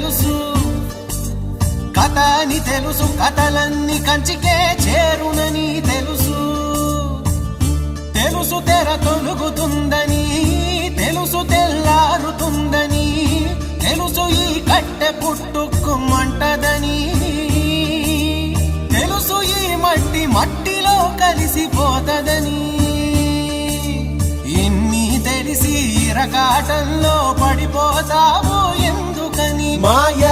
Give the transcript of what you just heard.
తెలుసు, కథ అని తెలుసు, కథలన్నీ కంచికే చేరునని తెలుసు. తెలుసు తెర తొలుగుతుందని, తెలుసు తెల్లారుతుందని, తెలుసు ఈ కట్టె పుట్టుకుమంటదని, తెలుసు ఈ మట్టి మట్టిలో కలిసిపోతదని. ఇన్ని తెలిసి ఇరకాటంలో పడిపోతావు ఎందుకని? మాయ